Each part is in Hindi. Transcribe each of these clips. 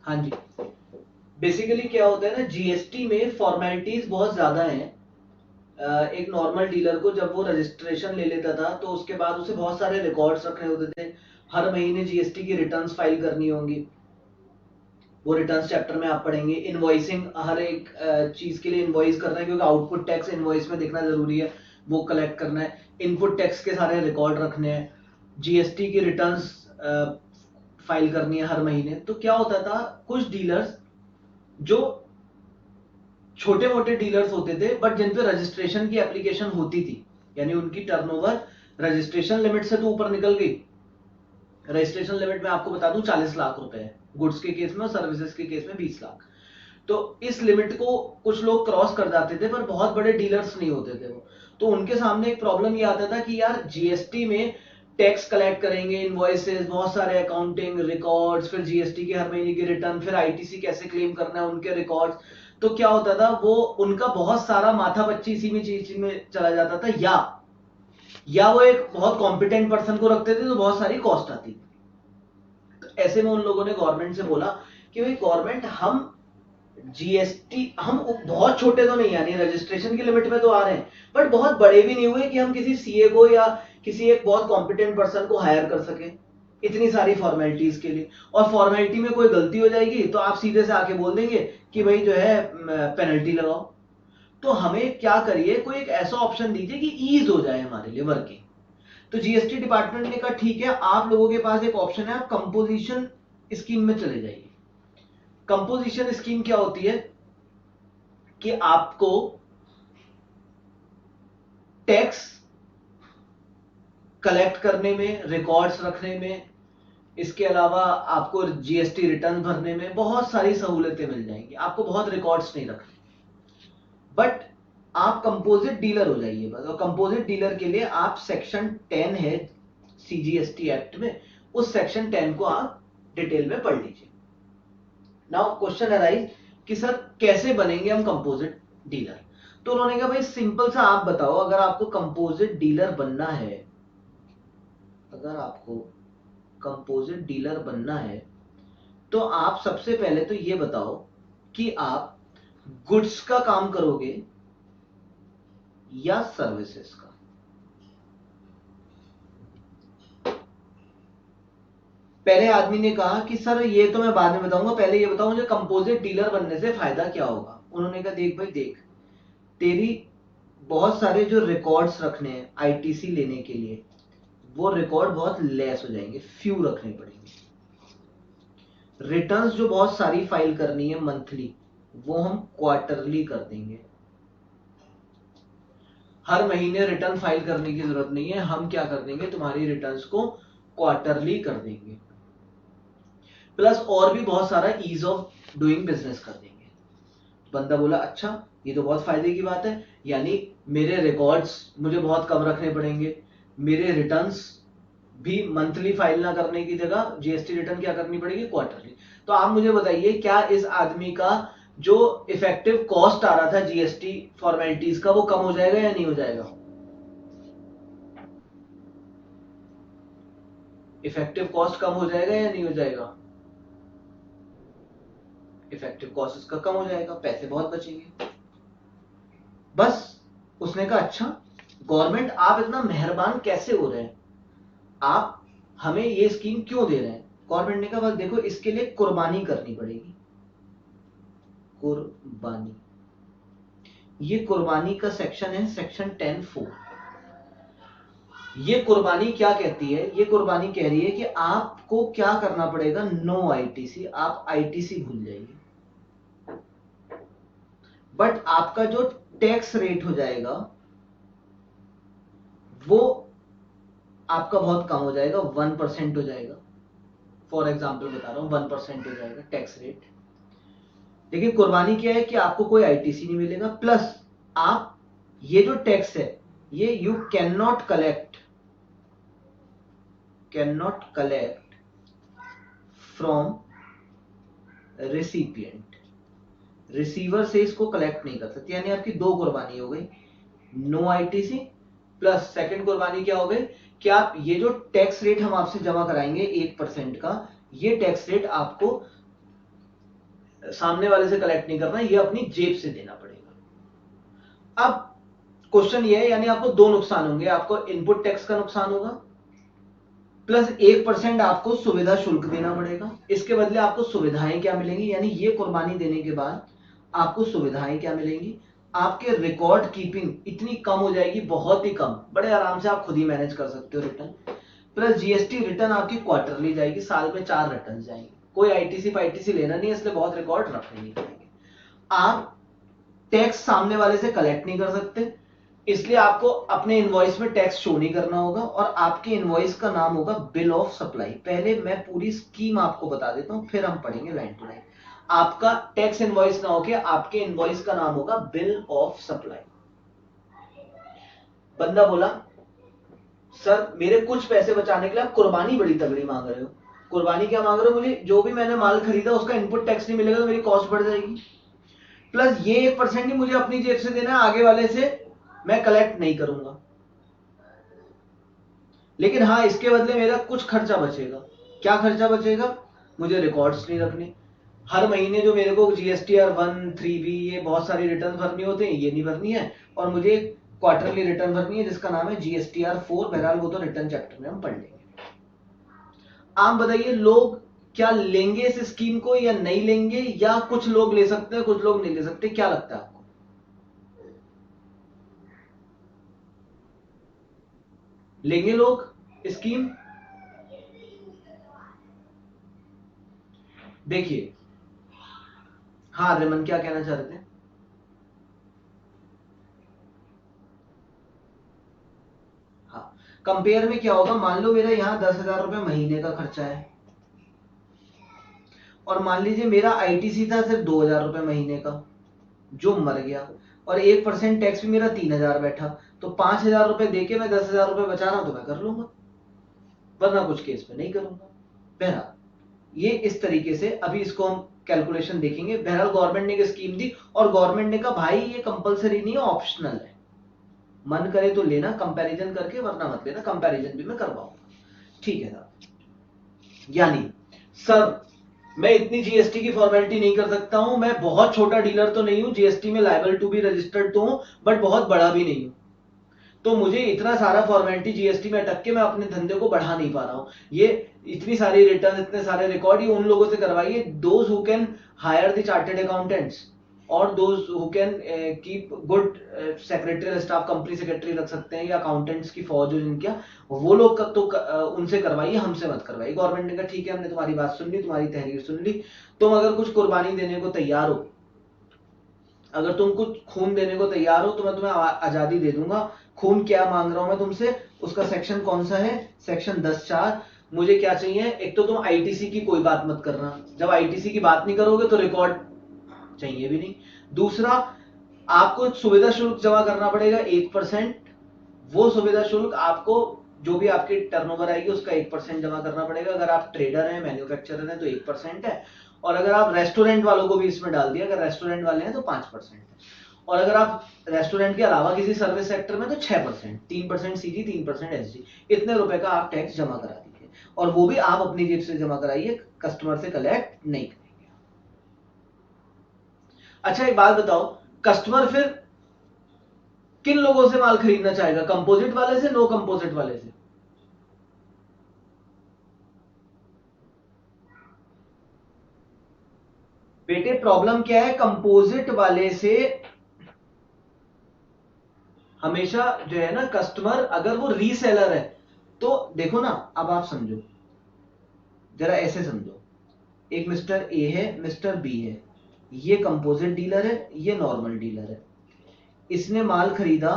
हाँ जी, बेसिकली क्या होता है ना, जीएसटी में फॉर्मेलिटीज बहुत ज्यादा हैं। एक नॉर्मल डीलर को जब वो रजिस्ट्रेशन ले लेता था तो उसके बाद उसे बहुत सारे रिकॉर्ड्स रखने होते थे। हर महीने जीएसटी की रिटर्न्स फाइल करनी होंगी। वो रिटर्न्स चैप्टर में आप पढ़ेंगे। इनवॉइसिंग, हर एक चीज के लिए इनवॉइस करना है, क्योंकि आउटपुट टैक्स इनवॉइस में दिखना जरूरी है, वो कलेक्ट करना है। इनपुट टैक्स के सारे रिकॉर्ड रखने हैं। जीएसटी की रिटर्न्स फाइल करनी है हर महीने। तो क्या होता था, कुछ डीलर्स जो छोटे मोटे डीलर्स होते थे बट जिन पे रजिस्ट्रेशन की एप्लीकेशन होती थी, यानी उनकी टर्नओवर रजिस्ट्रेशन लिमिट से तो ऊपर निकल गई। रजिस्ट्रेशन लिमिट में आपको बता दूं 40 लाख रुपए है गुड्स के केस में, और सर्विसेज के केस में 20 लाख। तो इस लिमिट को कुछ लोग क्रॉस कर जाते थे, पर बहुत बड़े डीलर्स नहीं होते थे वो। तो उनके सामने एक प्रॉब्लम ये आता था कि यार जीएसटी में टैक्स कलेक्ट करेंगे, इनवॉइसेस, बहुत सारे अकाउंटिंग रिकॉर्ड्स, फिर जीएसटी की हर महीने की रिटर्न, फिर आईटीसी कैसे क्लेम करना है उनके रिकॉर्ड्स। तो क्या होता था, वो उनका बहुत सारा माथा पच्ची इसी में चला जाता था, या वो एक बहुत कॉम्पिटेंट पर्सन को रखते थे तो बहुत सारी कॉस्ट आती थी। तो ऐसे में उन लोगों ने गवर्नमेंट से बोला कि भाई गवर्नमेंट, हम जीएसटी, हम बहुत छोटे तो नहीं, यानी रजिस्ट्रेशन की लिमिट में तो आ रहे हैं, बट बहुत बड़े भी नहीं हुए कि हम किसी सीए को या किसी एक बहुत कॉम्पिटेंट पर्सन को हायर कर सके इतनी सारी फॉर्मेलिटीज के लिए। और फॉर्मेलिटी में कोई गलती हो जाएगी तो आप सीधे से आके बोल देंगे कि भाई जो है पेनल्टी लगाओ। तो हमें क्या करिए, कोई एक ऐसा ऑप्शन दीजिए कि ईज हो जाए हमारे लिए वर्किंग। तो जीएसटी डिपार्टमेंट ने कहा ठीक है, आप लोगों के पास एक ऑप्शन है, आप कंपोजिशन स्कीम में चले जाइए। कंपोजिशन स्कीम क्या होती है कि आपको टैक्स कलेक्ट करने में, रिकॉर्ड्स रखने में, इसके अलावा आपको जीएसटी रिटर्न भरने में बहुत सारी सहूलतें मिल जाएंगी, आपको बहुत रिकॉर्ड्स नहीं रखने। बट आप कंपोजिट डीलर हो जाइए बस। और कंपोजिट डीलर के लिए आप सेक्शन 10 है सीजीएसटी एक्ट में, उस सेक्शन 10 को आप डिटेल में पढ़ लीजिए। नाउ क्वेश्चन अराइज कि सर कैसे बनेंगे हम कंपोजिट डीलर। तो उन्होंने कहा भाई सिंपल सा आप बताओ, अगर आपको कंपोजिट डीलर बनना है, अगर आपको कंपोजिट डीलर बनना है तो आप सबसे पहले तो ये बताओ कि आप गुड्स का काम करोगे या सर्विसेज का। पहले आदमी ने कहा कि सर ये तो मैं बाद में बताऊंगा, पहले ये बताओ मुझे कंपोजिट डीलर बनने से फायदा क्या होगा। उन्होंने कहा देख भाई देख, तेरी बहुत सारे जो रिकॉर्ड्स रखने हैं आईटीसी लेने के लिए, वो रिकॉर्ड बहुत लेस हो जाएंगे, फ्यू रखने पड़ेंगे। रिटर्न्स जो बहुत सारी फाइल करनी है मंथली, वो हम क्वार्टरली कर देंगे। हर महीने रिटर्न फाइल करने की जरूरत नहीं है, हम क्या कर देंगे, तुम्हारी रिटर्न्स को क्वार्टरली कर देंगे। प्लस और भी बहुत सारा ईज ऑफ डूइंग बिजनेस कर देंगे। बंदा बोला अच्छा, ये तो बहुत फायदे की बात है, यानी मेरे रिकॉर्ड्स मुझे बहुत कम रखने पड़ेंगे, मेरे रिटर्न्स भी मंथली फाइल ना करने की जगह जीएसटी रिटर्न क्या करनी पड़ेगी, क्वार्टरली। तो आप मुझे बताइए, क्या इस आदमी का जो इफेक्टिव कॉस्ट आ रहा था जीएसटी फॉर्मेलिटीज का, वो कम हो जाएगा या नहीं हो जाएगा। इफेक्टिव कॉस्ट कम हो जाएगा या नहीं हो जाएगा। इफेक्टिव कॉस्ट इसका कम हो जाएगा, पैसे बहुत बचेंगे। बस उसने कहा अच्छा गवर्नमेंट, आप इतना मेहरबान कैसे हो रहे हैं, आप हमें ये स्कीम क्यों दे रहे हैं। गवर्नमेंट ने कहा बस देखो, इसके लिए कुर्बानी करनी पड़ेगी। कुर्बानी, ये कुर्बानी का सेक्शन है, सेक्शन 10(4). ये कुर्बानी क्या कहती है, ये कुर्बानी कह रही है कि आपको क्या करना पड़ेगा, नो आईटीसी, आप आईटीसी भूल जाइए। बट आपका जो टैक्स रेट हो जाएगा वो आपका बहुत कम हो जाएगा, 1% हो जाएगा। फॉर एग्जाम्पल बता रहा हूं, 1% हो जाएगा टैक्स रेट। लेकिन कुर्बानी क्या है कि आपको कोई आईटीसी नहीं मिलेगा, प्लस आप ये जो टैक्स है ये you can not collect from recipient. Receiver से इसको कलेक्ट नहीं कर सकते, यानी आपकी दो कुर्बानी हो गई, नो आईटीसी, प्लस सेकंड कुर्बानी क्या हो गई कि आप ये जो टैक्स रेट हम आपसे जमा कराएंगे 1% का, ये टैक्स रेट आपको सामने वाले से कलेक्ट नहीं करना, ये अपनी जेब से देना पड़ेगा। अब क्वेश्चन ये है, यानी आपको दो नुकसान होंगे, आपको इनपुट टैक्स का नुकसान होगा प्लस 1% आपको सुविधा शुल्क देना पड़ेगा। इसके बदले आपको सुविधाएं क्या मिलेंगी, यानी ये कुर्बानी देने के बाद आपको सुविधाएं क्या मिलेंगी, आपके रिकॉर्ड कीपिंग इतनी कम हो जाएगी, बहुत ही कम, बड़े आराम से आप खुद ही मैनेज कर सकते हो रिटर्न। प्लस जीएसटी रिटर्न आपकी क्वार्टरली जाएगी, साल में 4 रिटर्न जाएंगे, कोई आईटीसी फाईटीसी लेना नहीं है, इसलिए बहुत रिकॉर्ड रखने नहीं पड़ेंगे। आप टैक्स सामने वाले से कलेक्ट नहीं कर सकते, इसलिए आपको अपने इनवॉइस में टैक्स शो नहीं करना होगा, और आपके इनवॉइस का नाम होगा बिल ऑफ सप्लाई। पहले मैं पूरी स्कीम आपको बता देता हूं, फिर हम पढ़ेंगे लाइन टू लाइन। आपका टैक्स इनवॉइस ना होके आपके इनवॉइस का नाम होगा बिल ऑफ सप्लाई। बंदा बोला सर मेरे कुछ पैसे बचाने के लिए आप कुर्बानी बड़ी तगड़ी मांग रहे हो। कुर्बानी क्या मांग रहे हो, मुझे जो भी मैंने माल खरीदा उसका इनपुट टैक्स नहीं मिलेगा तो मेरी कॉस्ट बढ़ जाएगी, प्लस ये 1% ही मुझे अपनी जेब से देना है, आगे वाले से मैं कलेक्ट नहीं करूंगा, लेकिन हाँ इसके बदले मेरा कुछ खर्चा बचेगा। क्या खर्चा बचेगा, मुझे रिकॉर्ड्स नहीं रखने, हर महीने जो मेरे को जीएसटीआर 1, 3B ये बहुत सारी रिटर्न भरनी होते हैं, ये नहीं भरनी है, और मुझे क्वार्टरली रिटर्न भरनी है जिसका नाम है जीएसटीआर 4। बहरहाल वो तो रिटर्न चैप्टर में हम पढ़ लेंगे। आप बताइए लोग क्या लेंगे इस स्कीम को या नहीं लेंगे, या कुछ लोग ले सकते हैं कुछ लोग नहीं ले सकते, क्या लगता है आपको? लेंगे लोग स्कीम? देखिए, हाँ रेमन क्या कहना चाह रहे थे? हाँ, कंपेयर में क्या होगा, मान लो मेरा यहाँ 10,000 रुपए महीने का खर्चा है, और मान लीजिए मेरा आईटीसी था सिर्फ 2,000 रुपए महीने का जो मर गया, और 1% टैक्स भी मेरा 3,000 बैठा, तो 5,000 रुपए देके मैं 10,000 रुपए बचा रहा हूं तो मैं कर लूंगा, वरना कुछ केस में नहीं करूंगा। बहरहाल ये इस तरीके से, अभी इसको हम कैलकुलेशन देखेंगे। बहरहाल गवर्नमेंट ने एक स्कीम दी, और गवर्नमेंट ने कहा भाई ये कंपलसरी नहीं है, ऑप्शनल है, मन करे तो लेना कंपैरिजन करके, वरना मत लेना, कंपैरिजन भी मैं करवाऊंगा। ठीक है साहब। यानी सर मैं इतनी जीएसटी की फॉर्मेलिटी नहीं कर सकता हूं, मैं बहुत छोटा डीलर तो नहीं हूं, जीएसटी में लायबल टू बी रजिस्टर्ड तो हूं, बट बहुत बड़ा भी नहीं हूं, तो मुझे इतना सारा फॉर्मेलिटी जीएसटी में अटक के मैं अपने धंधे को बढ़ा नहीं पा रहा हूं। ये इतनी सारी रिटर्न, इतने सारे रिकॉर्ड, ये उन लोगों से करवाइए those who can hire the chartered accountants, और those who can keep good secretarial staff, company secretary रख सकते हैं, या अकाउंटेंट्स की फौज हो जिनका, वो लोग तो उनसे करवाइए, हमसे मत करवाइए। गवर्नमेंट ने कहा ठीक है हमने तुम्हारी बात सुन ली, तुम्हारी तहरीर सुन ली, तुम अगर कुछ कुर्बानी देने को तैयार हो, अगर तुम कुछ खून देने को तैयार हो तो मैं तुम्हें आजादी दे दूंगा। खून क्या मांग रहा हूं मैं तुमसे, उसका सेक्शन कौन सा है, सेक्शन 10(4). मुझे क्या चाहिए, एक तो तुम आईटीसी की कोई बात मत करना, जब आईटीसी की बात नहीं करोगे तो रिकॉर्ड चाहिए भी नहीं। दूसरा, आपको सुविधा शुल्क जमा करना पड़ेगा 1%, वो सुविधा शुल्क आपको जो भी आपकी टर्नओवर आएगी उसका 1% जमा करना पड़ेगा। अगर आप ट्रेडर हैं, मैन्युफैक्चरर हैं तो 1% है, और अगर आप रेस्टोरेंट वालों को भी इसमें डाल दिया, अगर रेस्टोरेंट वाले हैं तो 5% है, और अगर आप रेस्टोरेंट के अलावा किसी सर्विस सेक्टर में तो 6%, 3% सीजी, 3% एसजी, इतने रुपए का आप टैक्स जमा करा दीजिए, और वो भी आप अपनी जेब से जमा कराइए, कस्टमर से कलेक्ट नहीं करेंगे। अच्छा एक बात बताओ, कस्टमर फिर किन लोगों से माल खरीदना चाहेगा, कंपोजिट वाले से, नो कंपोजिट वाले से? बेटे प्रॉब्लम क्या है, कंपोजिट वाले से हमेशा जो है ना कस्टमर, अगर वो रीसेलर है तो देखो ना, अब आप समझो, जरा ऐसे समझो, एक मिस्टर ए है, मिस्टर बी है, ये कंपोजिट डीलर है, ये नॉर्मल डीलर है। इसने माल खरीदा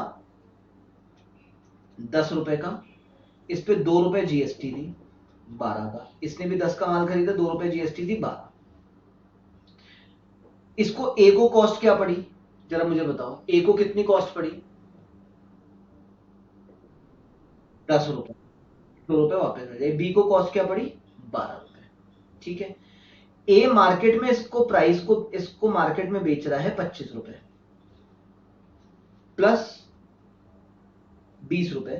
10 रुपए का, इस पे 2 रुपए जीएसटी दी 12 का, इसने भी 10 का माल खरीदा, 2 रुपए जीएसटी दी 12। इसको ए को कॉस्ट क्या पड़ी, जरा मुझे बताओ, ए को कितनी कॉस्ट पड़ी? 10 रुपए, 2 रुपए वापस आ जाए। बी को कॉस्ट क्या पड़ी? 12 रुपए। ठीक है, ए मार्केट में इसको मार्केट में बेच रहा है 25 रुपए, प्लस 20 रुपए,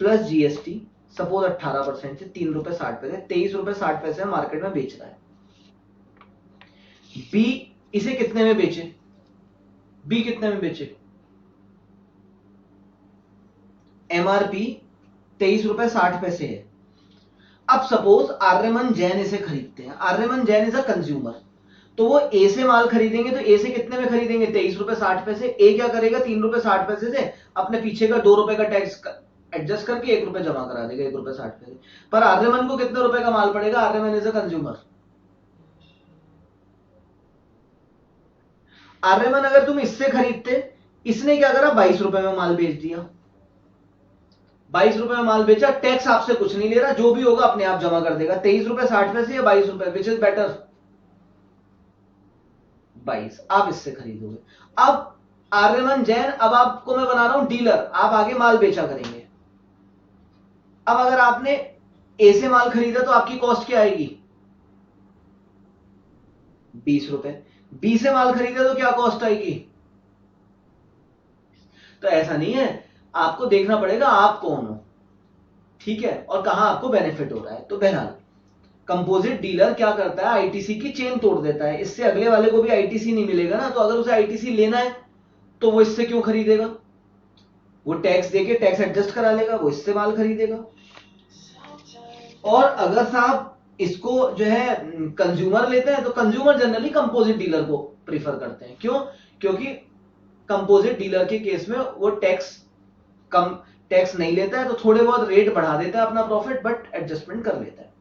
प्लस जीएसटी, सपोज 18% से 3 रुपए 60 पैसे, 23 रुपए 60 पैसे मार्केट में बेच रहा है। बी इसे कितने में बेचे, बी कितने में बेचे, एमआरपी 23 रुपए 60 पैसे है। अब सपोज आर्यमन जैन इसे खरीदते हैं, Aryaman Jain is a consumer, तो वो ए से माल खरीदेंगे, तो ए से कितने में खरीदेंगे, 23 रुपए 60 पैसे। ए क्या करेगा, 3 रुपए 60 पैसे से अपने पीछे का 2 रुपए का टैक्स एडजस्ट करके 1 रुपए जमा करा देगा, 1 रुपए 60 पैसे। पर आर्यमन को कितने रुपए का माल पड़ेगा, Aryaman is a consumer. Aryaman अगर तुम इससे खरीदते, इसने क्या करा, 22 रुपए में माल बेच दिया, 22 रुपए में माल बेचा, टैक्स आपसे कुछ नहीं ले रहा, जो भी होगा अपने आप जमा कर देगा। 23 रुपए 60 पैसे या 22 रुपए, विच इज बेटर, 22, आप इससे खरीदोगे। अब आर्यमन जैन, अब आपको मैं बना रहा हूं डीलर, आप आगे माल बेचा करेंगे। अब अगर आपने ए से माल खरीदा तो आपकी कॉस्ट क्या आएगी, 20 रुपए। बी से माल खरीदा तो क्या कॉस्ट आएगी। तो ऐसा नहीं है, आपको देखना पड़ेगा आप कौन हो, ठीक है, और कहां आपको बेनिफिट हो रहा है। तो बहरहाल कंपोजिट डीलर क्या करता है, आईटीसी की चेन तोड़ देता है, इससे अगले वाले को भी आईटीसी नहीं मिलेगा ना, तो अगर उसे आईटीसी लेना है तो वो इससे क्यों खरीदेगा, वो टैक्स देके टैक्स एडजस्ट करा लेगा, वो इससे माल खरीदेगा। और अगर साहब इसको जो है कंज्यूमर लेते हैं, तो कंज्यूमर जनरली कंपोजिट डीलर को प्रीफर करते हैं, क्यों, क्योंकि कंपोजिट डीलर के केस में वो कम टैक्स नहीं लेता है, तो थोड़े बहुत रेट बढ़ा देता है अपना प्रॉफिट, बट एडजस्टमेंट कर लेता है।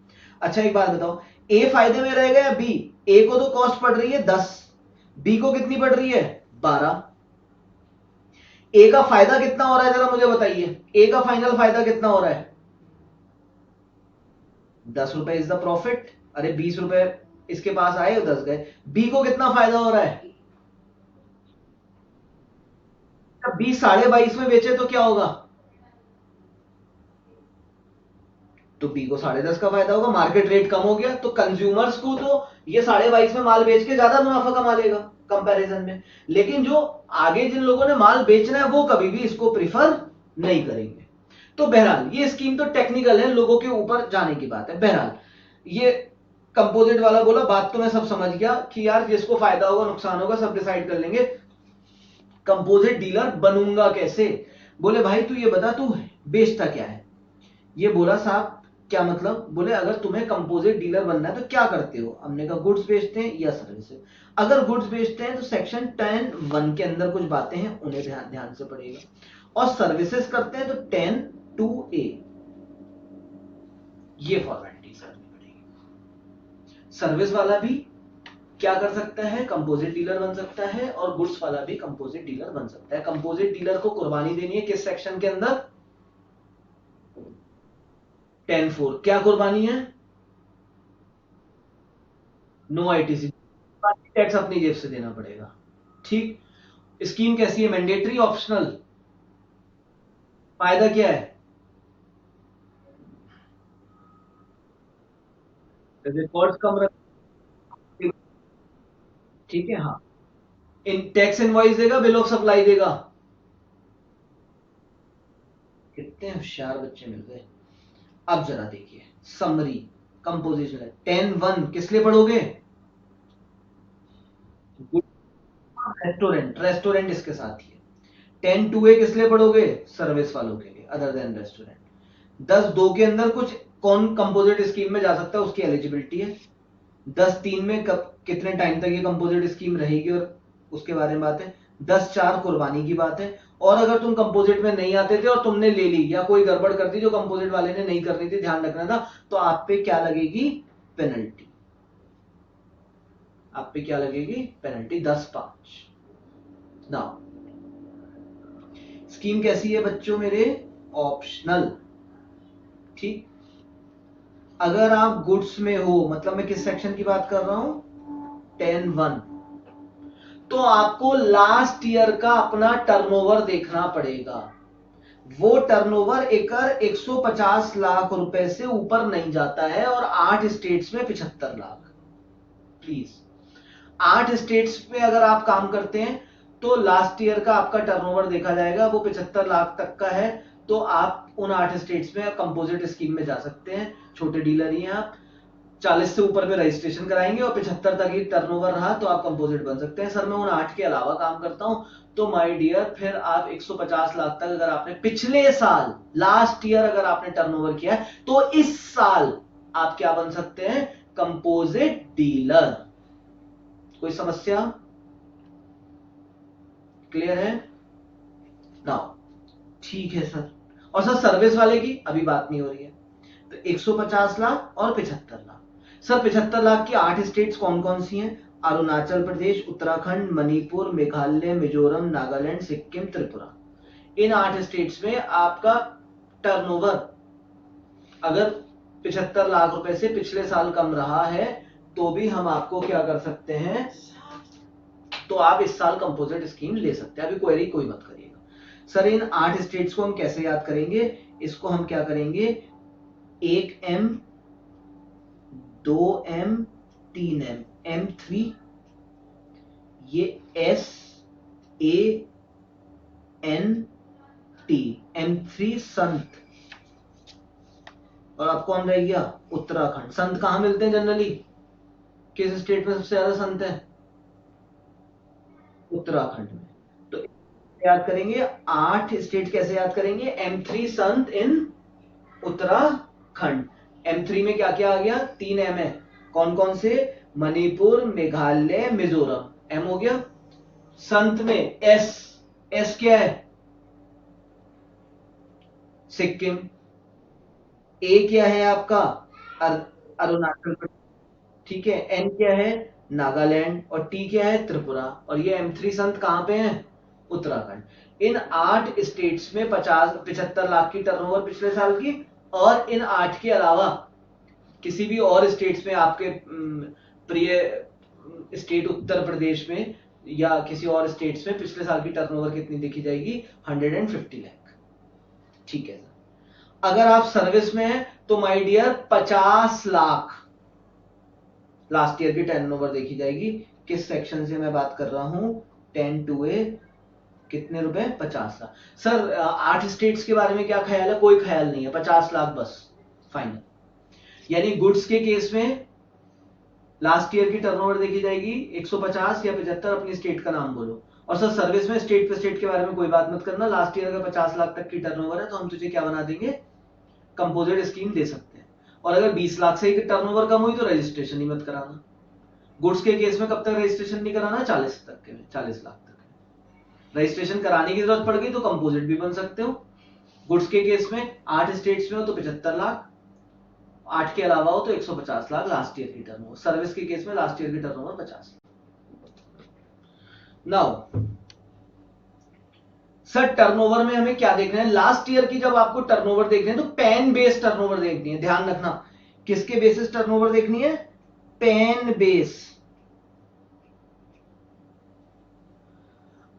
अच्छा एक बात बताओ, ए फायदे में रहेगा या बी, ए को तो कॉस्ट पड़ रही है 10, बी को कितनी पड़ रही है 12, ए का फायदा कितना हो रहा है जरा मुझे बताइए, ए का फाइनल फायदा कितना हो रहा है, 10 रुपए इज द प्रॉफिट, अरे 20 रुपए इसके पास आए और 10 गए। बी को कितना फायदा हो रहा है, जब बी 22.5 में बेचे तो क्या होगा, तो बी को 10.5 का फायदा होगा, मार्केट रेट कम हो गया, तो कंज्यूमर्स को तो ये 22.5 में माल बेच के ज्यादा मुनाफा कमा लेगा कंपैरिजन में। लेकिन जो आगे जिन लोगों ने माल बेचना है वो कभी भी इसको प्रिफर नहीं करेंगे। तो बहरहाल ये स्कीम तो टेक्निकल है, लोगों के ऊपर जाने की बात है। बहरहाल ये कंपोजिट वाला बोला, बात तो मैं सब समझ गया कि यार जिसको फायदा होगा नुकसान होगा सब डिसाइड कर लेंगे। कंपोजिट डीलर बनूंगा कैसे, बोले भाई तू ये बता तू बेचता क्या है। ये बोला साहब क्या मतलब, बोले अगर तुम्हें कंपोजिट डीलर बनना है तो क्या करते हो, हमने कहा गुड्स बेचते हैं या सर्विसेज। अगर गुड्स बेचते हैं तो सेक्शन 10(1) के अंदर कुछ बातें हैं उन्हें ध्यान ध्यान से पढ़िएगा, और सर्विसेज करते हैं तो 10(2)(a), ये फॉर्मेलिटीज करनी पड़ेगी। सर्विस वाला भी क्या कर सकता है, कंपोजिट डीलर बन सकता है, और गुड्स वाला भी कंपोजिट डीलर बन सकता है। कंपोजिट डीलर को कुर्बानी देनी है किस सेक्शन के अंदर, 10(4), क्या कुर्बानी है, नो आईटीसी, टैक्स अपनी जेब से देना पड़ेगा। ठीक, स्कीम कैसी है, मैंडेटरी ऑप्शनल, फायदा क्या है, रिकॉर्ड्स कम रख, ठीक है, हाँ, इन टैक्स इनवॉइस देगा, बिल ऑफ सप्लाई देगा, कितने होशियार बच्चे मिल गए। अब जरा देखिए समरी, कंपोजिशन है 10(1) किस लिए पढ़ोगे, रेस्टोरेंट, रेस्टोरेंट इसके साथ ही है। 10(2)(a किस लिए पढ़ोगे, सर्विस वालों के लिए अदर देन रेस्टोरेंट। 10(2) के अंदर कुछ कौन कंपोजिट स्कीम में जा सकता है उसकी एलिजिबिलिटी है। 10(3) में कब कितने टाइम तक ये कंपोजिट स्कीम रहेगी और उसके बारे में बात है। 10(4) कुर्बानी की बात है, और अगर तुम कंपोजिट में नहीं आते थे और तुमने ले ली या कोई गड़बड़ कर दी जो कंपोजिट वाले ने नहीं करनी थी, ध्यान रखना था, तो आप पे क्या लगेगी, पेनल्टी, आप पे क्या लगेगी, पेनल्टी 10(5). ना स्कीम कैसी है बच्चों मेरे, ऑप्शनल। ठीक, अगर आप गुड्स में हो, मतलब मैं किस सेक्शन की बात कर रहा हूं, 10(1), तो आपको लास्ट ईयर का अपना टर्नओवर देखना पड़ेगा। वो टर्नओवर एकर 150 लाख रुपए से ऊपर नहीं जाता है, और 8 स्टेट्स में 75 लाख। प्लीज, 8 स्टेट्स में अगर आप काम करते हैं तो लास्ट ईयर का आपका टर्नओवर देखा जाएगा, वो 75 लाख तक का है, तो आप उन 8 स्टेट्स में कंपोजिट स्कीम में जा सकते हैं, छोटे डीलर ही हैं आप। 40 से ऊपर पे रजिस्ट्रेशन कराएंगे और 75 तक ही टर्नओवर रहा तो आप कंपोजिट बन सकते हैं। सर मैं उन 8 के अलावा काम करता हूं, तो माय डियर फिर आप 150 लाख तक अगर आपने पिछले साल लास्ट ईयर अगर आपने टर्नओवर किया है तो इस साल आप क्या बन सकते हैं, कंपोजिट डीलर। कोई समस्या? क्लियर है नाउ? ठीक है सर। और सर सर्विस वाले की अभी बात नहीं हो रही है, तो 150 लाख और 75 लाख। सर 75 लाख की 8 स्टेट्स कौन कौन सी हैं? अरुणाचल प्रदेश, उत्तराखंड, मणिपुर, मेघालय, मिजोरम, नागालैंड, सिक्किम, त्रिपुरा। इन 8 स्टेट्स में आपका टर्नओवर अगर 75 लाख रुपए से पिछले साल कम रहा है तो भी हम आपको क्या कर सकते हैं, तो आप इस साल कंपोजिट स्कीम ले सकते हैं। अभी क्वेरी कोई मत करिएगा। सर इन 8 स्टेट्स को हम कैसे याद करेंगे? इसको हम क्या करेंगे, 1M, 2M, 3M, M3, ये SANT, M3 संत। और आप कौन रह गया? उत्तराखंड। संत कहां मिलते हैं जनरली, किस स्टेट में सबसे ज्यादा संत है? उत्तराखंड में। तो याद करेंगे 8 स्टेट कैसे याद करेंगे, M3 संत इन उत्तराखंड। M3 में क्या क्या आ गया, 3M है। कौन कौन से? मणिपुर, मेघालय, मिजोरम। M हो गया। संत में S क्या है? सिक्किम। A क्या है आपका? अरुणाचल प्रदेश। ठीक है। N क्या है? नागालैंड। और T क्या है? त्रिपुरा। और ये M3 संत कहां पे हैं? उत्तराखंड। इन 8 स्टेट्स में 75 लाख की टर्नओवर पिछले साल की, और इन 8 के अलावा किसी भी और स्टेट्स में आपके प्रिय स्टेट उत्तर प्रदेश में या किसी और स्टेट्स में पिछले साल की टर्नओवर कितनी देखी जाएगी? 150 लाख। ठीक है सर। अगर आप सर्विस में हैं तो my dear 50 lakh last year की टर्नओवर देखी जाएगी। किस सेक्शन से मैं बात कर रहा हूं? 10(2)A। कितने रुपए? 50 लाख। सर 8 स्टेट्स के बारे में क्या ख्याल है? कोई ख्याल नहीं है, 50 लाख बस फाइनल। यानी गुड्स के केस में लास्ट ईयर की टर्नओवर देखी जाएगी 150 या 75, अपनी स्टेट का नाम बोलो। और सर सर्विस में स्टेट पे स्टेट के बारे में कोई बात मत करना। लास्ट ईयर अगर 50 लाख तक की टर्नओवर है तो हम तुझे क्या बना देंगे, कंपोजिट स्कीम दे सकते हैं। और अगर 20 लाख से टर्नओवर कम हुई तो रजिस्ट्रेशन ही मत कराना। गुड्स के केस में कब तक रजिस्ट्रेशन नहीं कराना? 40 तक के, 40 लाख तक। रजिस्ट्रेशन कराने की जरूरत पड़ गई तो कंपोजिट भी बन सकते हो। गुड्स के केस में 8 स्टेट्स में हो तो 75 लाख, 8 के अलावा हो तो 150 लाख लास्ट ईयर की टर्नओवर। सर्विस के केस में लास्ट ईयर की टर्नओवर 50। नाउ सर टर्नओवर में हमें क्या देखना है? लास्ट ईयर की जब आपको टर्नओवर देखनी है तो पैन बेस्ड टर्नओवर देखनी है। ध्यान रखना, किसके बेसिस टर्नओवर देखनी है? Pan base.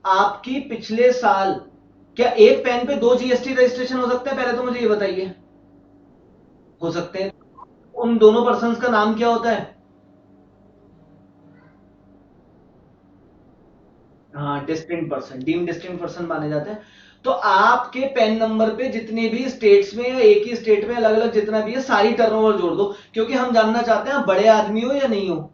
आपकी पिछले साल, क्या एक पैन पे 2 जीएसटी रजिस्ट्रेशन हो सकते हैं? पहले तो मुझे ये बताइए। हो सकते हैं। उन दोनों पर्सन का नाम क्या होता है? हाँ, distinct person, deem distinct person माने जाते हैं। तो आपके पैन नंबर पे जितने भी स्टेट्स में या एक ही स्टेट में अलग अलग जितना भी है सारी टर्नओवर जोड़ दो, क्योंकि हम जानना चाहते हैं बड़े आदमी हो या नहीं हो।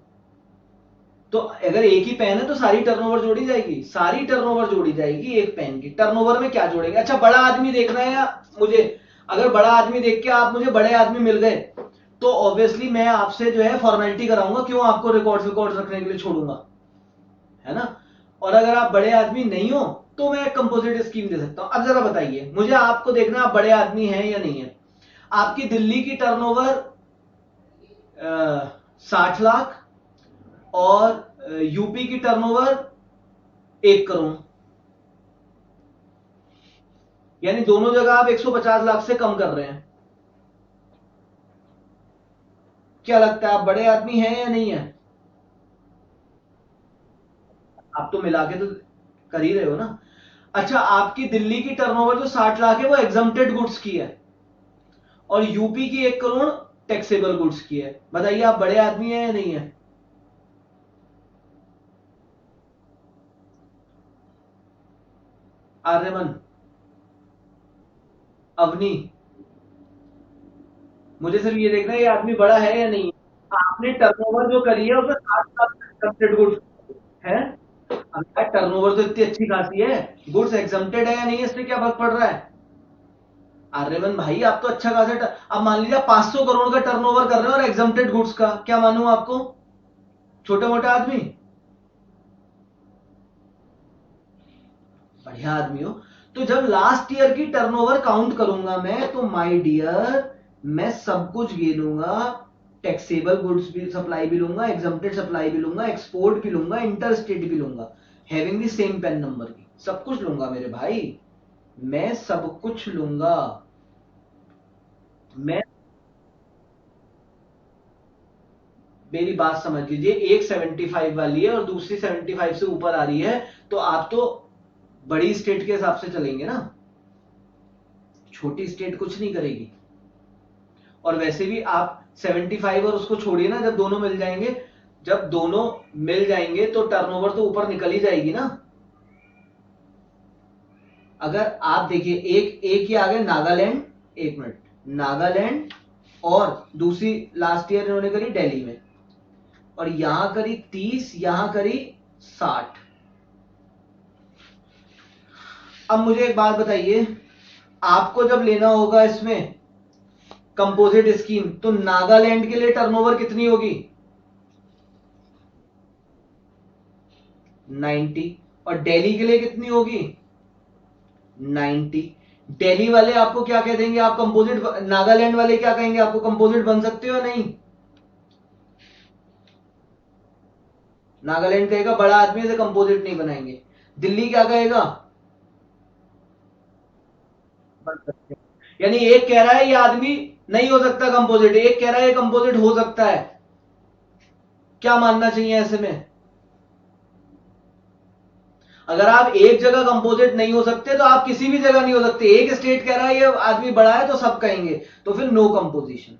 तो अगर एक ही पैन है तो सारी टर्नओवर जोड़ी जाएगी, सारी टर्नओवर जोड़ी जाएगी एक पैन की। टर्नओवर में क्या जोड़ेंगे? अच्छा बड़ा आदमी देखना है या मुझे? अगर बड़ा आदमी देख के आप मुझे बड़े आदमी मिल गए तो ऑब्वियसली मैं आपसे जो है फॉर्मेलिटी कराऊंगा, क्यों आपको रिकॉर्ड रखने के लिए छोड़ूंगा, है ना? और अगर आप बड़े आदमी नहीं हो तो मैं कंपोजिट स्कीम दे सकता हूं। अब जरा बताइए मुझे, आपको देखना आप बड़े आदमी हैं या नहीं है। आपकी दिल्ली की टर्नओवर 60 लाख और यूपी की टर्नओवर 1 करोड़, यानी दोनों जगह आप 150 लाख से कम कर रहे हैं। क्या लगता है आप बड़े आदमी हैं या नहीं है? आप तो मिला के तो कर ही रहे हो ना। अच्छा आपकी दिल्ली की टर्नओवर जो 60 लाख है वो एग्जम्प्टेड गुड्स की है, और यूपी की 1 करोड़ टैक्सेबल गुड्स की है। बताइए आप बड़े आदमी हैं या नहीं है? आर्यमन, अवनी, मुझे सिर्फ ये देखना है ये आदमी बड़ा है या नहीं है। आपने टर्नओवर जो करी है उसमें 60 लाख एग्जम्प्टेड गुड्स है। अब यार टर्नओवर तो इतनी अच्छी खासी है, गुड्स एग्जम्प्टेड है या नहीं, इससे क्या फर्क पड़ रहा है। आर्यमन भाई आप तो अच्छा खासा अब मान लीजिए 500 करोड़ का टर्नओवर कर रहे हो और एग्जम्प्टेड गुड्स का, क्या मानूं आपको, छोटे मोटे आदमी, बढ़िया आदमी हो। तो जब लास्ट ईयर की टर्नओवर काउंट करूंगा मैं, तो माय डियर मैं सब कुछ गिनूंगा, टैक्सेबल गुड्स भी सप्लाई भी लूंगा, एग्जम्प्टेड सप्लाई भी लूंगा, एक्सपोर्ट भी लूंगा, इंटर स्टेट भी लूंगा, having the same PAN number की, सब कुछ लूंगा मेरे भाई, मैं सब कुछ लूंगा। मैं, मेरी बात समझ लीजिए, एक 75 वाली है और दूसरी 75 से ऊपर आ रही है, तो आप तो बड़ी स्टेट के हिसाब से चलेंगे ना, छोटी स्टेट कुछ नहीं करेगी। और वैसे भी आप 75 और उसको छोड़िए ना, जब दोनों मिल जाएंगे, जब दोनों मिल जाएंगे तो टर्नओवर तो ऊपर निकल ही जाएगी ना। अगर आप देखिए, एक एक ही आ गए नागालैंड, एक मिनट, नागालैंड, और दूसरी लास्ट ईयर इन्होंने करी दिल्ली में, और यहां करी 30, यहां करी 60। अब मुझे एक बात बताइए, आपको जब लेना होगा इसमें कंपोजिट स्कीम, तो नागालैंड के लिए टर्नओवर कितनी होगी, 90, और दिल्ली के लिए कितनी होगी, 90। दिल्ली वाले आपको क्या कह देंगे, आप कंपोजिट, नागालैंड वाले क्या कहेंगे, आपको कंपोजिट बन सकते हो या नहीं, नागालैंड कहेगा बड़ा आदमी से कंपोजिट नहीं बनाएंगे, दिल्ली क्या कहेगा, बन सकते हैं। यानी एक कह रहा है ये आदमी नहीं हो सकता कंपोजिट, एक कह रहा है ये कंपोजिट हो सकता है, क्या मानना चाहिए ऐसे में। अगर आप एक जगह कंपोजिट नहीं हो सकते तो आप किसी भी जगह नहीं हो सकते, एक स्टेट कह रहा है ये आदमी बड़ा है तो सब कहेंगे, तो फिर नो कंपोजिशन।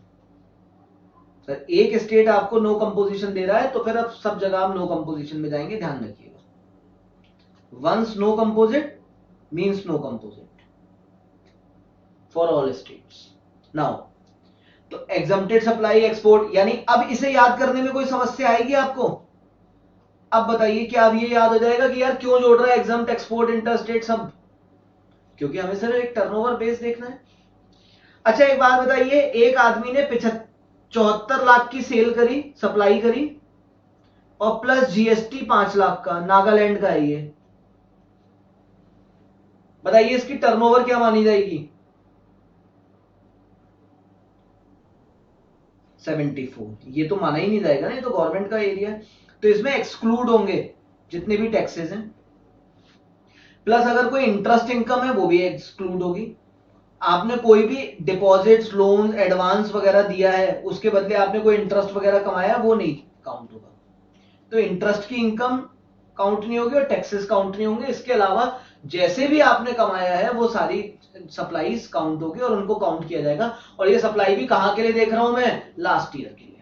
सर एक स्टेट आपको नो कंपोजिशन दे रहा है तो फिर अब सब जगह आप नो कंपोजिशन में जाएंगे, ध्यान रखिएगा, once no composite means no composite for all states. Now, तो एग्जम्प्टेड सप्लाई एक्सपोर्ट, यानी अब इसे याद करने में कोई समस्या आएगी आपको, अब बताइए क्या अब ये याद हो जाएगा कि यार क्यों जोड़ रहा है एग्जाम, एक्सपोर्ट, इंटरस्टेट सब, क्योंकि हमें सिर्फ एक टर्नओवर बेस देखना है। अच्छा एक बात बताइए, एक आदमी ने 74 लाख की सेल करी, सप्लाई करी, और प्लस जीएसटी 5 लाख का, नागालैंड का है ये, बताइए इसकी टर्नओवर क्या मानी जाएगी, 74, ये तो माना ही नहीं जाएगा ना, ये तो गवर्नमेंट का एरिया है, तो इसमें एक्सक्लूड होंगे जितने भी टैक्सेस हैं, प्लस अगर कोई इंटरेस्ट इनकम है वो भी एक्सक्लूड होगी, आपने कोई भी डिपॉजिट्स, लोन, एडवांस वगैरह दिया है, उसके बदले आपने कोई इंटरेस्ट वगैरह कमाया, वो नहीं काउंट होगा, तो इंटरेस्ट की इनकम काउंट नहीं होगी और टैक्सेस काउंट नहीं होंगे, इसके अलावा जैसे भी आपने कमाया है वो सारी सप्लाईज काउंट होगी और उनको काउंट किया जाएगा। और ये सप्लाई भी कहां के लिए देख रहा हूं मैं, लास्ट ईयर के लिए,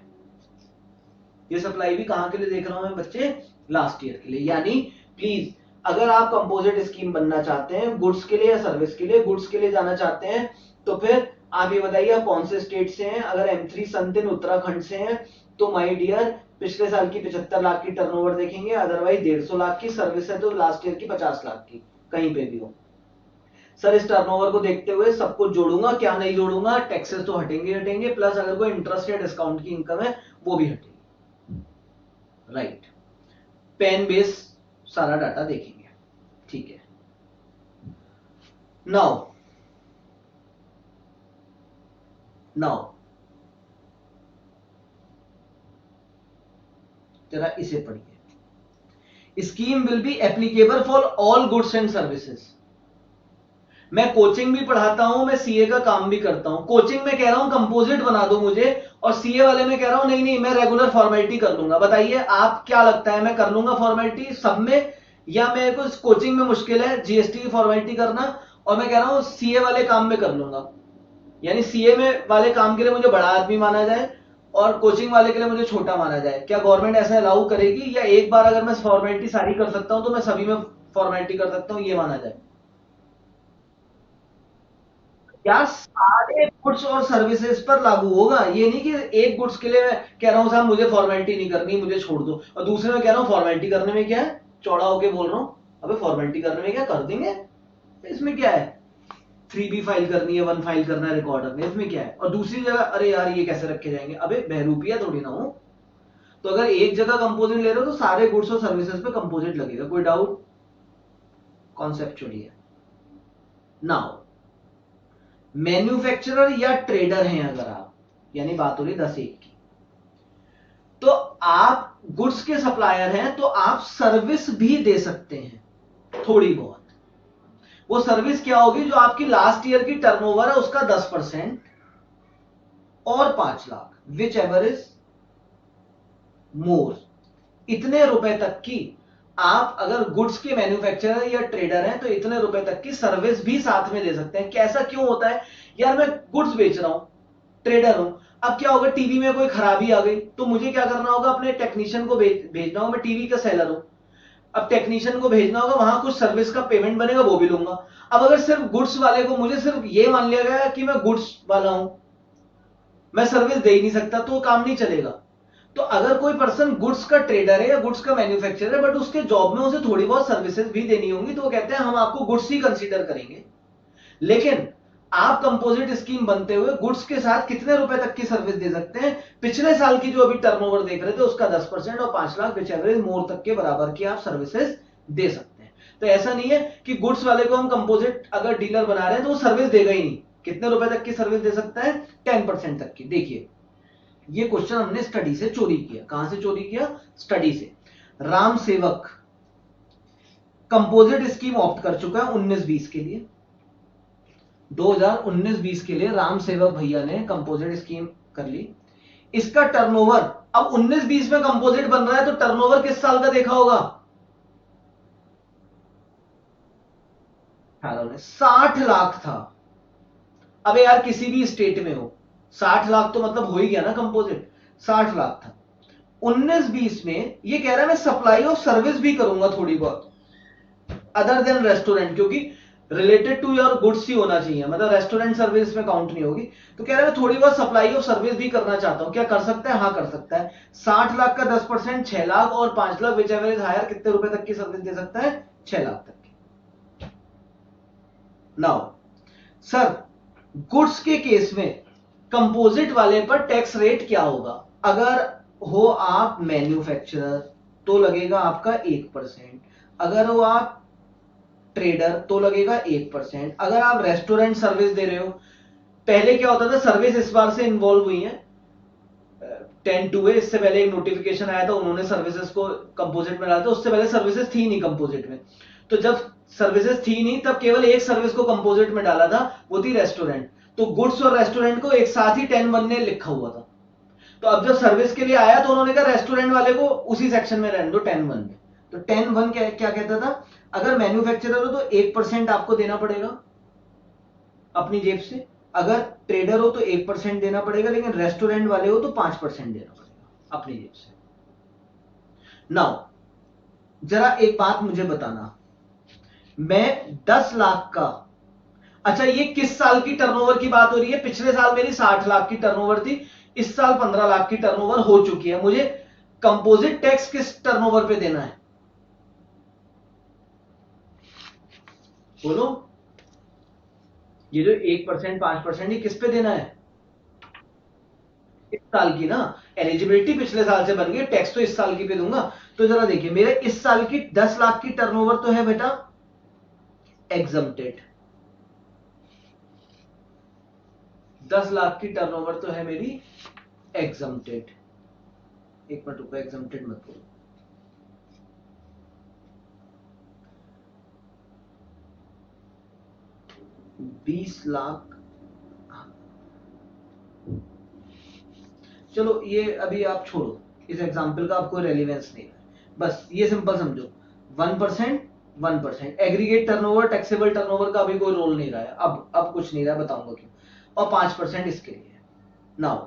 ये सप्लाई भी कहां के लिए देख रहा हूं मैं बच्चे, लास्ट ईयर के लिए। यानी प्लीज, अगर आप कंपोजिट स्कीम बनना चाहते हैं गुड्स के लिए या सर्विस के लिए, गुड्स के लिए जाना चाहते हैं, तो फिर आप ये बताइए आप कौन से स्टेट से हैं, अगर M3 समथिंग उत्तराखंड से हैं, तो माय डियर पिछले साल की 75 लाख की टर्नओवर देखेंगे, अदरवाइज 150 लाख की, सर्विस है तो लास्ट ईयर की 50 लाख की, कहीं पे भी हो। सर इस टर्नओवर को देखते हुए सब कुछ जोड़ूंगा, क्या नहीं जोड़ूंगा, टैक्सेस तो हटेंगे हटेंगे, प्लस अगर कोई इंटरेस्ट या डिस्काउंट की इनकम है वो भी हटेगी, राइट, पेन बेस सारा डाटा देखेंगे, ठीक है। नाउ, नाउ जरा इसे पढ़िए, scheme will be applicable for all goods and services. मैं कोचिंग भी पढ़ाता हूं, मैं सीए का काम भी करता हूं, कोचिंग में कह रहा हूं कंपोजिट बना दो मुझे, और सीए वाले में कह रहा हूं नहीं नहीं मैं रेगुलर फॉर्मेलिटी कर लूंगा, बताइए आप क्या लगता है, मैं कर लूंगा फॉर्मेलिटी सब में, या मेरे को कोचिंग में मुश्किल है जीएसटी की फॉर्मेलिटी करना, और मैं कह रहा हूं सीए वाले काम में कर लूंगा, यानी सीए में वाले काम के लिए मुझे बड़ा आदमी माना जाए और कोचिंग वाले के लिए मुझे छोटा माना जाए, क्या गवर्नमेंट ऐसा अलाउ करेगी, या एक बार अगर मैं फॉर्मेलिटी सारी कर सकता हूं तो मैं सभी में फॉर्मेलिटी कर सकता हूं, ये माना जाए। यार सारे गुड्स और सर्विसेज पर लागू होगा, ये नहीं कि एक गुड्स के लिए मैं कह रहा हूँ साहब मुझे फॉर्मेलिटी नहीं करनी, मुझे छोड़ दो, और दूसरे में कह रहा हूँ फॉर्मेलिटी करने में क्या है, चौड़ा होके बोल रहा हूँ, अबे फॉर्मेलिटी करने में क्या कर देंगे, इसमें क्या है, 3B फाइल करनी है, 1 फाइल करना है रिकॉर्डर में, इसमें क्या है, और दूसरी जगह अरे यार ये कैसे रखे जाएंगे, अबे बहरूपिया थोड़ी ना हो। तो अगर एक जगह कंपोजिट ले रहे हो तो सारे गुड्स और सर्विसेज पे कंपोजिट लगेगा, कोई डाउट, कॉन्सेप्चुअली है। नाउ मैन्युफैक्चरर या ट्रेडर हैं अगर आप, यानी बात हो रही 10-1 की, तो आप गुड्स के सप्लायर हैं तो आप सर्विस भी दे सकते हैं थोड़ी बहुत। वो सर्विस क्या होगी, जो आपकी लास्ट ईयर की टर्नओवर है उसका 10% और 5 lakh, whichever is more, इतने रुपए तक की आप अगर गुड्स के मैन्युफैक्चरर या ट्रेडर हैं तो इतने रुपए तक की सर्विस भी साथ में दे सकते हैं। कैसा क्यों होता है, यार मैं गुड्स बेच रहा हूं, ट्रेडर हूं, अब क्या होगा, टीवी में कोई खराबी आ गई तो मुझे क्या करना होगा, अपने टेक्नीशियन को भेजना होगा, मैं टीवी का सेलर हूं, अब टेक्नीशियन को भेजना होगा, वहां कुछ सर्विस का पेमेंट बनेगा वो भी लूंगा। अब अगर सिर्फ गुड्स वाले को मुझे सिर्फ ये मान लिया गया कि मैं गुड्स वाला हूं, मैं सर्विस दे ही नहीं सकता, तो काम नहीं चलेगा। तो अगर कोई पर्सन गुड्स का ट्रेडर है या गुड्स का मैन्युफैक्चरर है बट उसके जॉब में उसे थोड़ी बहुत सर्विसेज भी देनी होंगी, तो वो कहते हैं हम आपको गुड्स ही कंसीडर करेंगे। लेकिन आप कंपोजिट स्कीम बनते हुए गुड्स के साथ कितने रुपए तक की सर्विस दे सकते हैं, पिछले साल की जो अभी टर्नओवर देख रहे थे उसका 10% और 5 लाख विच एवरेज मोर तक के बराबर की आप सर्विसेज दे सकते हैं। तो ऐसा नहीं है कि गुड्स वाले को हम कंपोजिट अगर डीलर बना रहे हैं तो वो सर्विस देगा ही नहीं, कितने रुपए तक की सर्विस दे सकता है, 10% तक की। देखिए ये क्वेश्चन हमने स्टडी से चोरी किया, कहां से चोरी किया, स्टडी से। राम सेवक कंपोजिट स्कीम ऑप्ट कर चुका है 19-20 के लिए, 2019-20 के लिए राम सेवक भैया ने कंपोजिट स्कीम कर ली। इसका टर्नओवर अब 19-20 में कंपोजिट बन रहा है तो टर्नओवर किस साल का देखा होगा, 60 लाख था। अबे यार किसी भी स्टेट में हो 60 लाख तो मतलब हो ही गया ना कंपोजिट, 60 लाख था। 19-20 में ये कह रहा है मैं सप्लाई ऑफ सर्विस भी करूंगा थोड़ी बहुत, अदर देन रेस्टोरेंट, क्योंकि रिलेटेड टू योर गुड्स ही होना चाहिए, मतलब रेस्टोरेंट सर्विस में काउंट नहीं होगी। तो कह रहा है मैं थोड़ी बहुत सप्लाई ऑफ सर्विस भी करना चाहता हूं, क्या कर सकता है, हाँ कर सकता है। 60 लाख का 10% 6 लाख और 5 lakh whichever is higher, कितने रुपए तक की सर्विस दे सकता है, 6 लाख तक की। नाउ सर गुड्स के केस में कंपोजिट वाले पर टैक्स रेट क्या होगा, अगर हो आप मैन्युफैक्चरर तो लगेगा आपका 1%, अगर हो आप ट्रेडर तो लगेगा 1%, अगर आप रेस्टोरेंट सर्विस दे रहे हो, पहले क्या होता था, सर्विस इस बार से इन्वॉल्व हुई है 10-2 है, इससे पहले एक नोटिफिकेशन आया था उन्होंने सर्विसेज को कंपोजिट में डाला था, उससे पहले सर्विसेज थी नहीं कंपोजिट में। तो जब सर्विसेज थी नहीं तब केवल एक सर्विस को कंपोजिट में डाला था, वो थी रेस्टोरेंट, तो गुड्स और रेस्टोरेंट को एक साथ ही 10-1 ने लिखा हुआ था। तो अब जब सर्विस के लिए आया तो उन्होंने कहा रेस्टोरेंट वाले को उसी सेक्शन में रहने दो 10-1 में। तो 10-1 क्या कहता था, अगर मैन्युफैक्चरर हो तो 1% आपको देना पड़ेगा अपनी जेब से, अगर ट्रेडर हो तो 1% देना पड़ेगा, लेकिन रेस्टोरेंट वाले हो तो 5% देना पड़ेगा अपनी जेब से। नाउ जरा एक बात मुझे बताना, मैं 10 लाख का, अच्छा ये किस साल की टर्नओवर की बात हो रही है, पिछले साल मेरी 60 लाख की टर्नओवर थी, इस साल 15 लाख की टर्नओवर हो चुकी है, मुझे कंपोजिट टैक्स किस टर्नओवर पे देना है, बोलो। ये जो 1% 5% ये किस पे देना है, इस साल की ना, एलिजिबिलिटी पिछले साल से बन गई, टैक्स तो इस साल की पे दूंगा। तो जरा देखिए मेरे इस साल की 10 लाख की टर्नओवर तो है बेटा एग्जम्प्टेड, 10 लाख की टर्नओवर तो है मेरी एग्जम्प्टेड, एक मिनट रुको एग्जम्प्टेड मत बोलो, 20 लाख, चलो ये अभी आप छोड़ो, इस एग्जाम्पल का आपको रेलिवेंस नहीं है, बस ये सिंपल समझो 1%, 1% एग्रीगेट टर्नओवर टैक्सेबल टर्नओवर का अभी कोई रोल नहीं रहा है, अब कुछ नहीं रहा, बताऊंगा क्यों, और 5% इसके लिए। नाउ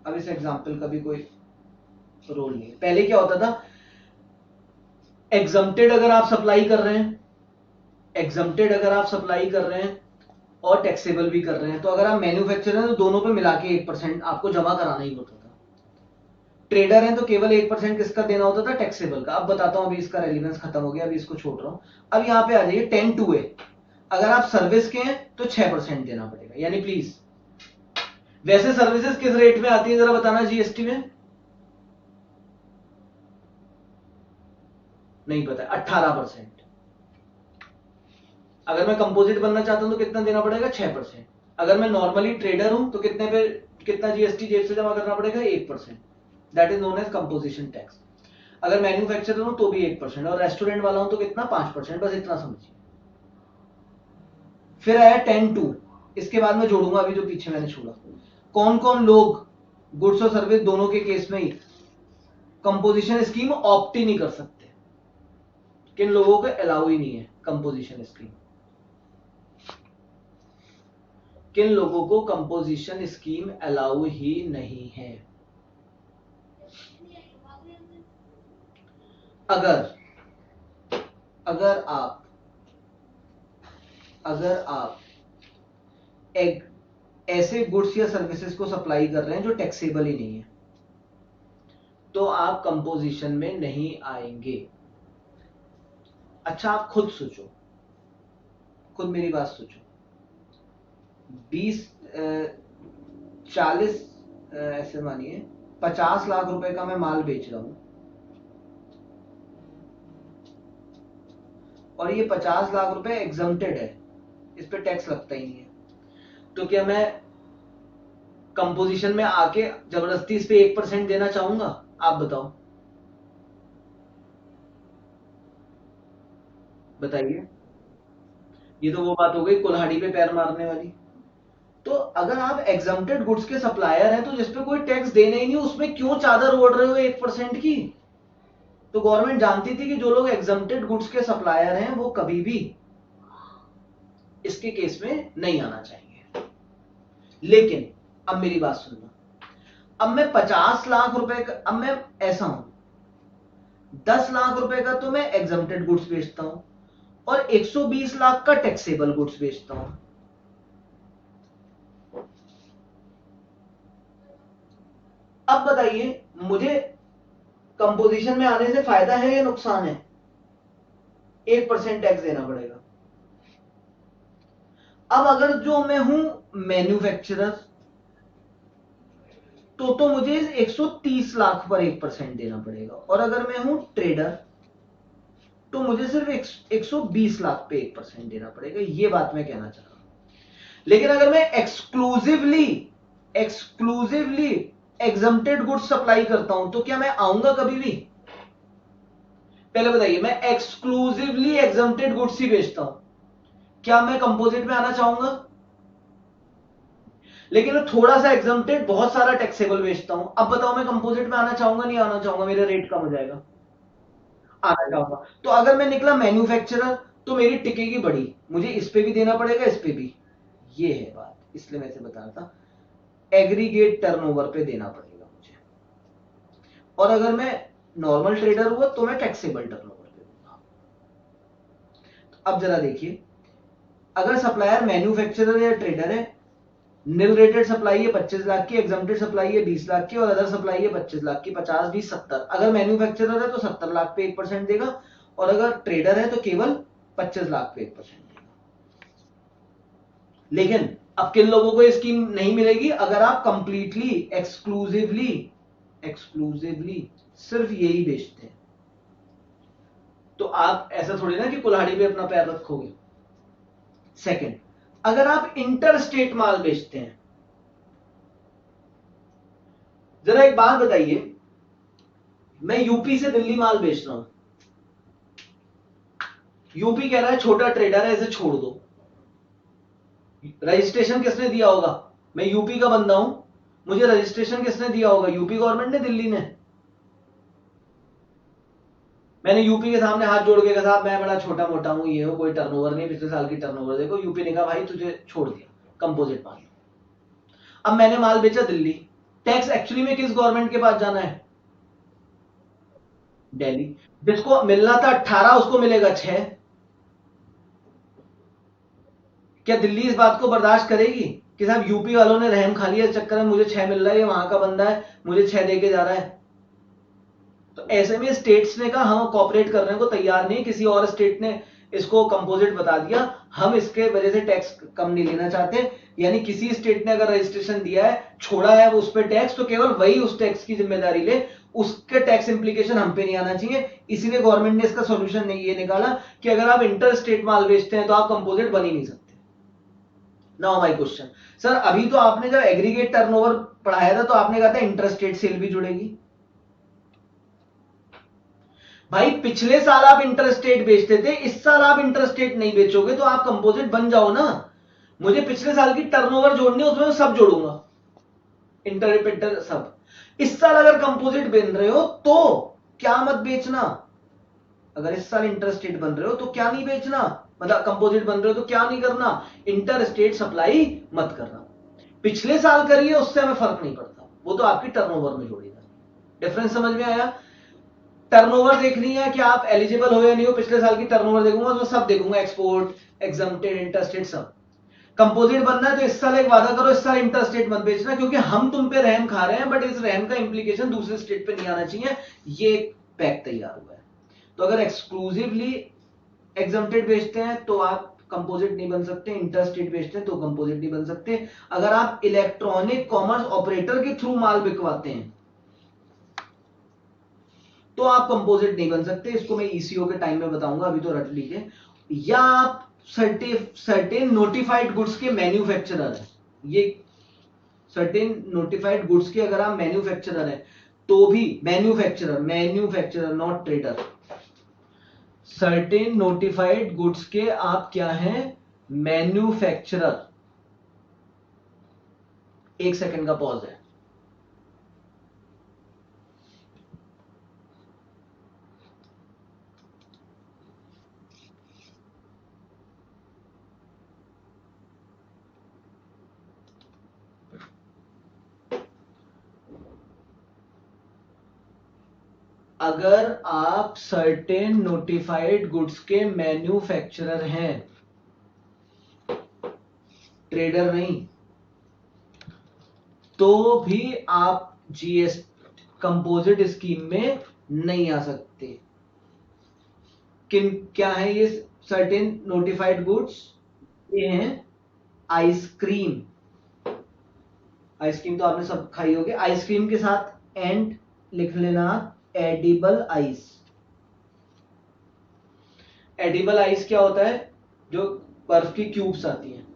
अब इस एग्जाम्पल का भी कोई रोल नहीं है, पहले क्या होता था, एग्जम्प्टेड अगर आप सप्लाई कर रहे हैं एग्जम्प्टेड अगर आप सप्लाई कर रहे हैं और टैक्सेबल भी कर रहे हैं, तो अगर आप मैन्युफैक्चरर हैं तो दोनों पे मिला के 1% आपको जमा कराना ही होता था। ट्रेडर हैं तो केवल 1% किसका देना होता था, टैक्सेबल का। अब बताता हूं, अभी इसका रेलिवेंस खत्म हो गया, अभी इसको छोड़ रहा हूं। अब यहाँ पे आ जाइए 10(2)(a), अगर आप सर्विस के हैं तो 6% देना पड़ेगा। यानी प्लीज, वैसे सर्विसेज किस रेट में आती है जरा बताना जीएसटी में? नहीं पता, 18%। अगर मैं कंपोजिट बनना चाहता हूं तो कितना देना पड़ेगा, 6%। अगर मैं नॉर्मली ट्रेडर हूं तो कितने पे, कितना जीएसटी जेब से जमा करना पड़ेगा, 1%। That is known as composition tax. अगर मैन्युफैक्चरर हूं तो भी 1%, और रेस्टोरेंट वाला हूं तो कितना, 5%। बस इतना समझिए। फिर आया 10(2), इसके बाद मैं जोड़ूंगा अभी जो पीछे मैंने छोड़ा। कौन कौन लोग गुड्स और सर्विस दोनों के केस में ही कंपोजिशन स्कीम ऑप्ट ही नहीं कर सकते, किन लोगों को अलाउ ही नहीं है कंपोजिशन स्कीम, किन लोगों को कंपोजिशन स्कीम अलाउ ही नहीं है? अगर अगर आप एक ऐसे गुड्स या सर्विसेज को सप्लाई कर रहे हैं जो टैक्सेबल ही नहीं है, तो आप कंपोजिशन में नहीं आएंगे। अच्छा, आप खुद सोचो, खुद मेरी बात सोचो। 40 ऐसे मानिए 50 लाख रुपए का मैं माल बेच रहा हूं, और ये 50 लाख रुपए एग्जम्प्टेड है, इस पे टैक्स लगता ही नहीं है, तो क्या मैं कंपोजिशन में आके जबरदस्ती इस पे 1% देना चाहूंगा? आप बताओ, बताइए। ये तो वो बात हो गई कुल्हाड़ी पे पैर मारने वाली। तो अगर आप एग्जम्प्टेड गुड्स के सप्लायर हैं तो जिसपे कोई टैक्स देना ही नहीं, उसमें क्यों चादर ओढ़ रहे हो 1% की? तो गवर्नमेंट जानती थी कि जो लोग एग्जम्प्टेड गुड्स के सप्लायर हैं वो कभी भी इसके केस में नहीं आना चाहिए। लेकिन अब मेरी बात सुनना, अब मैं 50 लाख रुपए का, अब मैं ऐसा हूं 10 लाख रुपए का तो मैं एग्जम्प्टेड गुड्स बेचता हूं, और 120 लाख का टैक्सेबल गुड्स बेचता हूं। अब बताइए मुझे कंपोजिशन में आने से फायदा है या नुकसान है? 1% टैक्स देना पड़ेगा। अब अगर जो मैं हूं मैन्युफैक्चरर, तो मुझे 130 लाख पर 1% देना पड़ेगा, और अगर मैं हूं ट्रेडर तो मुझे सिर्फ 120 लाख पे 1% देना पड़ेगा। ये बात मैं कहना चाह रहा हूं। लेकिन अगर मैं exclusively exclusively exempted goods supply करता हूं तो क्या मैं आऊंगा कभी भी? पहले बताइए, मैं एक्सक्लूसिवली एग्जम्प्टेड गुड्स ही बेचता हूं, क्या मैं कंपोजिट में आना चाहूंगा? लेकिन मैं थोड़ा सा एग्जम्प्टेड बहुत सारा टैक्सेबल बेचता हूं, अब बताओ मैं कंपोजिट में आना चाहूंगा नहीं आना चाहूंगा? मेरा रेट कम हो जाएगा, आना चाहूंगा। तो अगर मैं निकला मैन्युफैक्चरर तो मेरी टिकेगी बड़ी, मुझे इस पे भी देना पड़ेगा, इस पे भी। ये है बात, इसलिए मैं इसे बता रहा था, एग्रीगेट टर्नओवर पे देना पड़ेगा मुझे। और अगर मैं नॉर्मल ट्रेडर हुआ तो मैं टैक्सेबल टर्नओवर पे दूंगा। अब जरा देखिए, अगर सप्लायर मैन्युफैक्चरर या ट्रेडर है, निल रेटेड सप्लाई है 25 लाख की, एग्जम्प्टेड सप्लाई है 20 लाख की, और अदर सप्लाई है 25 लाख की, 50 20 70। अगर मैन्युफैक्चरर है तो 70 लाख पे 1% देगा, और अगर ट्रेडर है तो केवल 25 लाख पे 1% देगा। लेकिन अब किन लोगों को ये स्कीम नहीं मिलेगी? अगर आप कंप्लीटली एक्सक्लूसिवली एक्सक्लूसिवली सिर्फ यही बेचते हैं, तो आप ऐसा थोड़ी ना कि कुल्हाड़ी पे अपना पैर रखोगे। सेकंड, अगर आप इंटर स्टेट माल बेचते हैं, जरा एक बात बताइए, मैं यूपी से दिल्ली माल बेच रहा हूं, यूपी कह रहा है छोटा ट्रेडर है इसे छोड़ दो, रजिस्ट्रेशन किसने दिया होगा? मैं यूपी का बंदा हूं, मुझे रजिस्ट्रेशन किसने दिया होगा? यूपी गवर्नमेंट ने, दिल्ली ने। मैंने यूपी के सामने हाथ जोड़ के कहा साहब मैं बड़ा छोटा मोटा हूं, ये हो, कोई टर्नओवर नहीं, पिछले साल की टर्नओवर देखो। यूपी ने कहा भाई तुझे छोड़ दिया, कंपोजिट माल। अब मैंने माल बेचा दिल्ली, टैक्स एक्चुअली में किस गवर्नमेंट के पास जाना है? दिल्ली। जिसको मिलना था 18 उसको मिलेगा 6। क्या दिल्ली इस बात को बर्दाश्त करेगी कि साहब यूपी वालों ने रहम खा लिया, इस चक्कर में मुझे 6 मिल रहा है, ये वहां का बंदा है मुझे 6 दे के जा रहा है? तो ऐसे में स्टेट्स ने कहा हम कॉपरेट करने को तैयार नहीं, किसी और स्टेट ने इसको कंपोजिट बता दिया, हम इसके वजह से टैक्स कम नहीं लेना चाहते। यानी किसी स्टेट ने अगर रजिस्ट्रेशन दिया है, छोड़ा है वो उस पर टैक्स, तो केवल वही उस टैक्स की जिम्मेदारी ले, उसके टैक्स इंप्लीकेशन हम पे नहीं आना चाहिए। इसीलिए गवर्नमेंट ने इसका सोल्यूशन ये निकाला कि अगर आप इंटर स्टेट माल बेचते हैं तो आप कंपोजिट बन ही नहीं सकते। नाउ माय क्वेश्चन, सर अभी तो आपने जब एग्रीगेट टर्नओवर पढ़ाया था तो आपने कहा था इंटर स्टेट सेल भी जुड़ेगी। भाई पिछले साल आप इंटरस्टेट बेचते थे, इस साल आप इंटरस्टेट नहीं बेचोगे तो आप कंपोजिट बन जाओ ना। मुझे पिछले साल की टर्नओवर जोड़नी है, उसमें मैं सब जोड़ूंगा, इंटर सब। इस साल अगर कंपोजिट बन रहे हो तो क्या मत बेचना, अगर इस साल इंटरस्टेट बन रहे हो तो क्या नहीं बेचना, मतलब कंपोजिट बन रहे हो तो क्या नहीं करना, इंटरस्टेट सप्लाई मत करना। पिछले साल करिए उससे हमें फर्क नहीं पड़ता, वो तो आपकी टर्नओवर में जोड़ेगा। डिफरेंस समझ में आया? टर्नओवर देखनी है कि आप एलिजिबल हो या नहीं हो, पिछले साल की टर्नओवर देखूंगा तो सब देखूंगा, एक्सपोर्ट एग्जम्प्टेड इंटरस्टेट सब। कंपोजिट बनना है तो इस साल एक वादा करो, इस साल इंटरस्टेट मत बेचना, क्योंकि हम तुम पे रहम खा रहे हैं, बट इस रहम का इंप्लीकेशन दूसरे स्टेट पे नहीं आना चाहिए। ये पैक तैयार हुआ है। तो अगर एक्सक्लूसिवली एग्जम्प्टेड बेचते हैं तो आप कंपोजिट नहीं बन सकते, इंटरस्टेट बेचते हैं तो कंपोजिट नहीं बन सकते। अगर आप इलेक्ट्रॉनिक कॉमर्स ऑपरेटर के थ्रू माल बिकवाते हैं तो आप कंपोजिट नहीं बन सकते, इसको मैं ईसीओ के टाइम में बताऊंगा, अभी तो रट लीजिए। या आप सर्टेन नोटिफाइड गुड्स के मैन्युफैक्चरर है, ये सर्टेन नोटिफाइड गुड्स के अगर आप मैन्युफैक्चरर है तो भी, manufacturer not trader, certain notified goods के आप क्या हैं, मैन्युफैक्चरर। एक सेकंड का पॉज है। अगर आप सर्टेन नोटिफाइड गुड्स के मैन्युफैक्चरर हैं, ट्रेडर नहीं, तो भी आप जीएस कंपोजिट स्कीम में नहीं आ सकते। किन क्या है ये सर्टेन नोटिफाइड गुड्स? ये हैं आइसक्रीम, आइसक्रीम तो आपने सब खाई होगी, आइसक्रीम के साथ एंड लिख लेना, एडिबल आइस। एडिबल आइस क्या होता है? जो बर्फ की क्यूब्स आती हैं।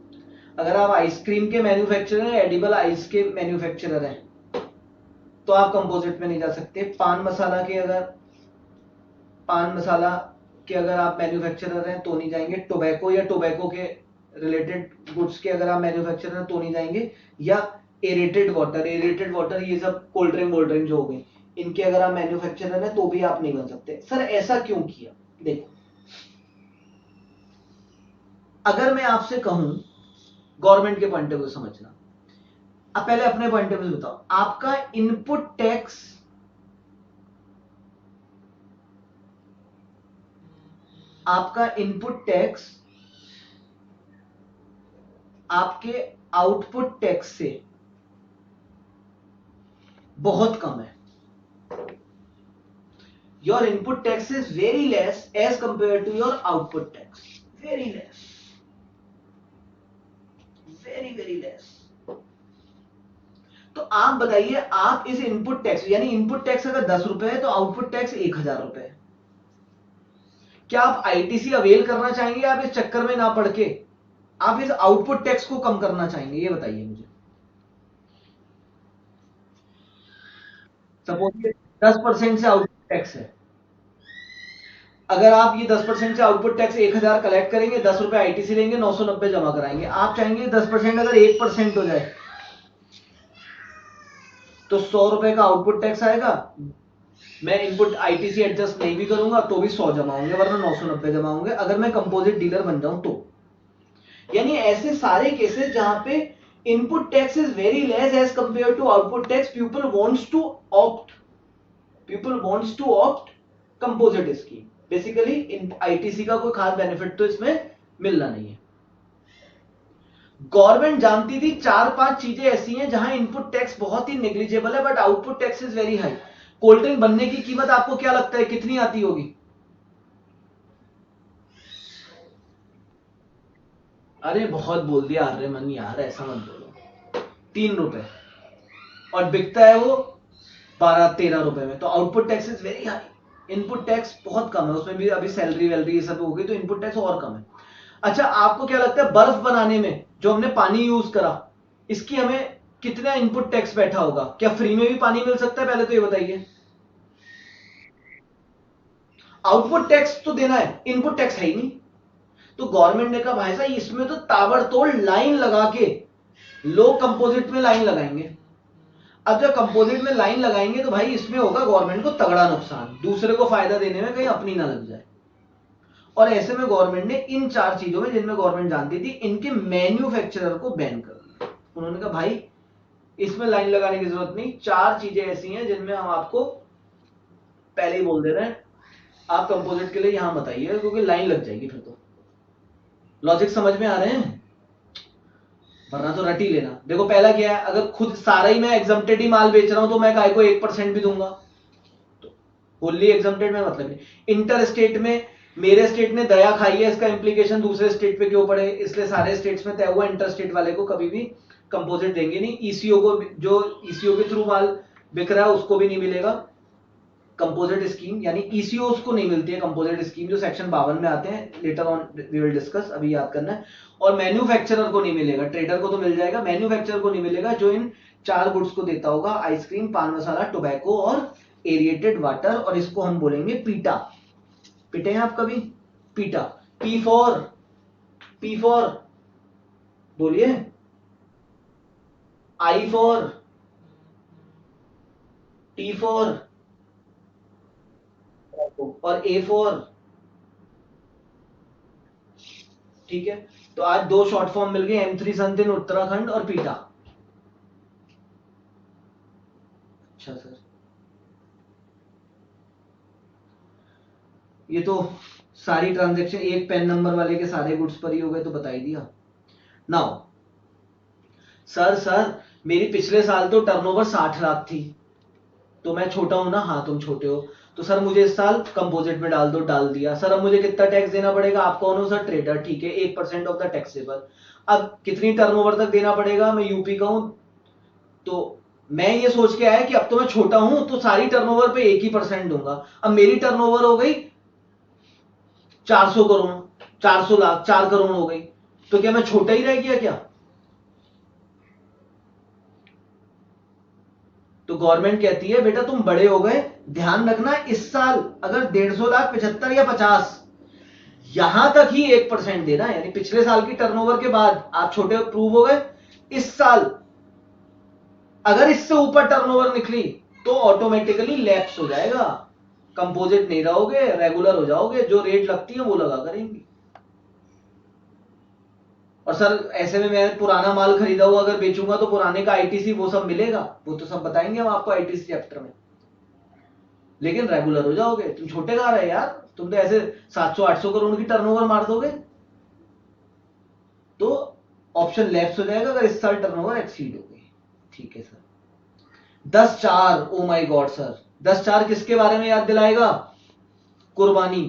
अगर आप आइसक्रीम के मैन्युफैक्चरर हैं, एडिबल आइस के मैन्युफैक्चरर हैं, तो आप कंपोजिट में नहीं जा सकते। पान मसाला के अगर आप मैन्युफैक्चरर हैं तो नहीं जाएंगे। टोबैको या टोबैको के रिलेटेड गुड्स के अगर आप मैन्युफैक्चरर हैं तो नहीं जाएंगे। या एरेटेड वाटर, ये सब कोल्ड ड्रिंक जो हो गई, इनके अगर आप मैन्युफैक्चरर हैं तो भी आप नहीं बन सकते। सर ऐसा क्यों किया? देखो, अगर मैं आपसे कहूं गवर्नमेंट के पॉइंट ऑफ व्यू समझना, अब पहले अपने पॉइंट ऑफ व्यू बताओ, आपका इनपुट टैक्स आपके आउटपुट टैक्स से बहुत कम है। Your input tax is very less as compare to your output tax, very less, very very less. तो आप बताइए, आप इस इनपुट टैक्स, यानी इनपुट टैक्स अगर 10 रुपए है तो आउटपुट टैक्स 1000 रुपए है, क्या आप आईटीसी अवेल करना चाहेंगे? आप इस चक्कर में ना पड़ के आप इस आउटपुट टैक्स को कम करना चाहेंगे? ये बताइए मुझे। सपोज 10% से आउटपुट टैक्स है, अगर आप ये 10% से आउटपुट टैक्स 1000 कलेक्ट करेंगे, 10 रुपए आईटीसी लेंगे, 990 जमा कराएंगे, आप चाहेंगे 10% अगर 1% हो जाए तो 100 रुपए का आउटपुट टैक्स आएगा, मैं इनपुट आईटीसी एडजस्ट नहीं भी करूंगा तो भी 100 जमा होंगे, वरना 990 जमा होंगे, अगर मैं कंपोजिट डीलर बन जाऊं तो। यानी ऐसे सारे केसेस जहां पे input tax is very less as compare to output tax, people wants to opt composite scheme. Basically ITC का कोई खास बेनिफिट तो इसमें मिलना नहीं है। गवर्नमेंट जानती थी 4-5 चीजें ऐसी हैं जहां इनपुट टैक्स बहुत ही नेग्लिजिबल है but output tax is very high. Cold drink बनने की कीमत आपको क्या लगता है कितनी आती होगी? अरे बहुत बोल दिया आर्यमन यार, ऐसा मत बोलो। 3 रुपए और बिकता है वो 12-13 रुपए में, तो output tax is very high. Input tax बहुत कम है, उसमें भी अभी सैलरी वैलरी ये सब होगी तो इनपुट टैक्स और कम है। अच्छा आपको क्या लगता है बर्फ बनाने में जो हमने पानी यूज करा, इसकी हमें कितना इनपुट टैक्स बैठा होगा? क्या फ्री में भी पानी मिल सकता है? पहले तो ये बताइए। आउटपुट टैक्स तो देना है, इनपुट टैक्स है ही नहीं। तो गवर्नमेंट ने कहा भाई साहब इसमें तो ताबड़तोड़ लाइन लगा के लोग कंपोजिट में लाइन लगाएंगे। अब जब कंपोजिट में लाइन लगाएंगे तो भाई इसमें होगा गवर्नमेंट को तगड़ा नुकसान, दूसरे को फायदा देने में कहीं अपनी ना लग जाए। और ऐसे में गवर्नमेंट ने इन 4 चीजों में जिनमें गवर्नमेंट जानती थी इनके मैन्युफैक्चरर को बैन कर दिया। उन्होंने कहा भाई इसमें लाइन लगाने की जरूरत नहीं, 4 चीजें ऐसी हैं जिनमें हम आपको पहले ही बोल दे रहे हैं आप कंपोजिट के लिए यहां बताइए, क्योंकि लाइन लग जाएगी फिर। तो लॉजिक समझ में आ रहे हैं? वरना तो रट ही लेना। देखो पहला क्या है, अगर खुद सारा ही मैं एग्जम्प्टेड ही माल बेच रहा हूं तो मैं काय को 1% भी दूंगा? तो फुल्ली एग्जम्प्टेड में मतलब नहीं। इंटर स्टेट में मेरे स्टेट ने दया खाई है, इसका इंप्लीकेशन दूसरे स्टेट पे क्यों पड़े, इसलिए सारे स्टेट्स में तय हुआ इंटर स्टेट वाले को कभी भी कंपोजिट देंगे नहीं। ईसीओ को जो ईसीओ के थ्रू माल बिक रहा है उसको भी नहीं मिलेगा कंपोजिट स्कीम, यानी ईसीओ को नहीं मिलती है कंपोजिट स्कीम, जो सेक्शन 52 में आते हैं। Later on we will discuss, अभी याद करना है। और मैन्युफैक्चरर को नहीं मिलेगा, ट्रेडर को तो मिल जाएगा, मैन्युफैक्चरर को नहीं मिलेगा जो इन 4 गुड्स को देता होगा, आइसक्रीम, पान मसाला, टोबैको और एरिएटेड वाटर। और इसको हम बोलेंगे पीटा। पीटे हैं आप कभी? पीटा। पी फॉर बोलिए। आई फॉर, टी फॉर, और ए फॉर। ठीक है, तो आज 2 शॉर्ट फॉर्म मिल गए, M3 संतिन उत्तराखंड और पीटा। अच्छा सर, ये तो सारी ट्रांजैक्शन एक पेन नंबर वाले के सारे गुड्स पर ही हो गए, तो बता ही दिया। नाउ सर मेरी पिछले साल तो टर्नओवर 60 लाख थी, तो मैं छोटा हूं ना? हाँ तुम छोटे हो, तो सर मुझे इस साल कंपोजिट में डाल दो। डाल दिया सर, अब मुझे कितना टैक्स देना पड़ेगा? आप कौन हो सर? ट्रेडर, ठीक है, 1% ऑफ द टैक्सेबल। अब कितनी टर्नओवर तक देना पड़ेगा? मैं यूपी का हूं, तो मैं ये सोच के आया कि अब तो मैं छोटा हूं तो सारी टर्नओवर पे 1% दूंगा। अब मेरी टर्नओवर हो गई 400 करोड़, 400 लाख, 4 करोड़ हो गई, तो क्या मैं छोटा ही रह गया क्या? तो गवर्नमेंट कहती है बेटा तुम बड़े हो गए, ध्यान रखना इस साल अगर 150 लाख 75 या 50 यहां तक ही 1% देना, यानी पिछले साल की टर्नओवर के बाद आप छोटे प्रूव हो गए। इस साल अगर इससे ऊपर टर्नओवर निकली तो ऑटोमेटिकली लैप्स हो जाएगा, कंपोजिट नहीं रहोगे, रेगुलर हो जाओगे, जो रेट लगती है वो लगा करेंगी। और सर ऐसे में मैं पुराना माल खरीदा हुआ अगर बेचूंगा तो पुराने का आईटीसी वो सब मिलेगा? वो तो सब बताएंगे हम आपको आईटीसी चैप्टर में, लेकिन रेगुलर हो जाओगे। तुम छोटे कहां रहे यार, तुम तो ऐसे 700-800 करोड़ की टर्नओवर मार दोगे। तो ऑप्शन लेफ्ट हो जाएगा अगर इस साल टर्नओवर एक्सीड हो गई। ठीक है sir. 10-4, oh my God sir, 10-4 किसके बारे में याद दिलाएगा? कुर्बानी।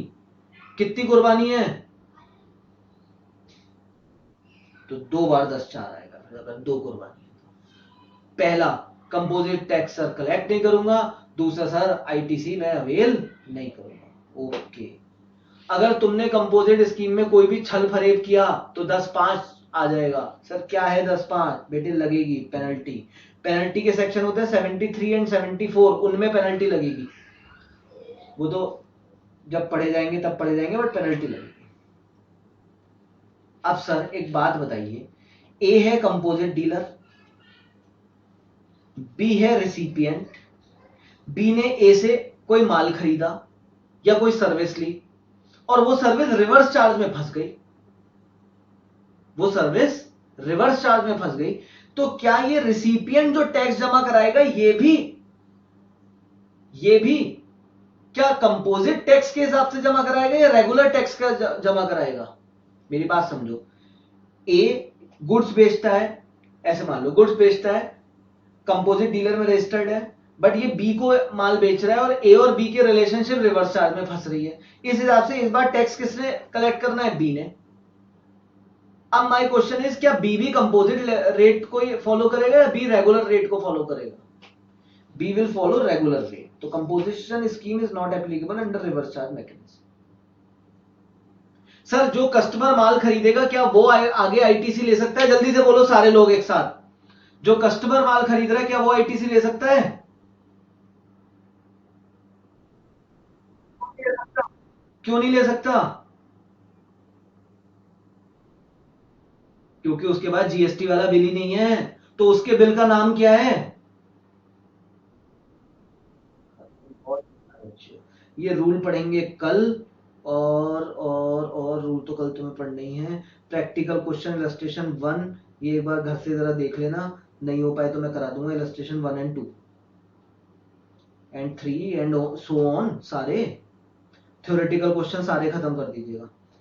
कितनी कुर्बानी है? तो 2 बार 10-4 आएगा फिर अगर 2 कुर्बानी है तो। पहला, कंपोजिट टैक्स सर कलेक्ट नहीं करूंगा। दूसरा सर आईटीसी मैं अवेल नहीं करूंगा। ओके, अगर तुमने कंपोजिट स्कीम में कोई भी छल फरेब किया तो 10-5 आ जाएगा। सर क्या है 10-5? बेटे लगेगी पेनल्टी। पेनल्टी के सेक्शन होते हैं 73 एंड 74, उनमें पेनल्टी लगेगी। वो तो जब पढ़े जाएंगे तब पढ़े जाएंगे, बट पेनल्टी लगेगी। अब सर एक बात बताइए, ए है कंपोजिट डीलर, बी है रिसिपिएंट, बी ने ए से कोई माल खरीदा या कोई सर्विस ली और वो सर्विस रिवर्स चार्ज में फंस गई, वो सर्विस रिवर्स चार्ज में फंस गई, तो क्या ये रिसिपिएंट जो टैक्स जमा कराएगा ये भी क्या कंपोजिट टैक्स के हिसाब से जमा कराएगा या रेगुलर टैक्स का जमा कराएगा? मेरी बात समझो, ए गुड्स बेचता है, ऐसे मान लो गुड्स बेचता है, कंपोजिट डीलर में रजिस्टर्ड है, बट ये बी को माल बेच रहा है और ए और बी के रिलेशनशिप रिवर्स चार्ज में फंस रही है। इस हिसाब से इस बार टैक्स किसने कलेक्ट करना है? बी ने। अब माय क्वेश्चन इज, क्या बी भी कंपोजिट रेट को फॉलो करेगा या बी रेगुलर रेट को फॉलो करेगा? B will follow regular rate, तो composition scheme is not applicable under reverse charge mechanism. Sir जो कस्टमर माल खरीदेगा क्या वो आगे आईटीसी ले सकता है? जल्दी से बोलो सारे लोग एक साथ, जो कस्टमर माल खरीद रहा है क्या वो आईटीसी ले सकता है? क्यों नहीं ले सकता? क्योंकि उसके बाद जीएसटी वाला बिल ही नहीं है, तो उसके बिल का नाम क्या है? ये रूल पढ़ेंगे कल, और रूल तो कल तुम्हें पढ़ने ही है। प्रैक्टिकल क्वेश्चन इलस्ट्रेशन 1, ये एक बार घर से जरा देख लेना, नहीं हो पाए तो मैं करा दूंगा। Illustration 1 and 2 and 3 and so on, सारे थ्योरेटिकल क्वेश्चन सारे खत्म कर दीजिएगा।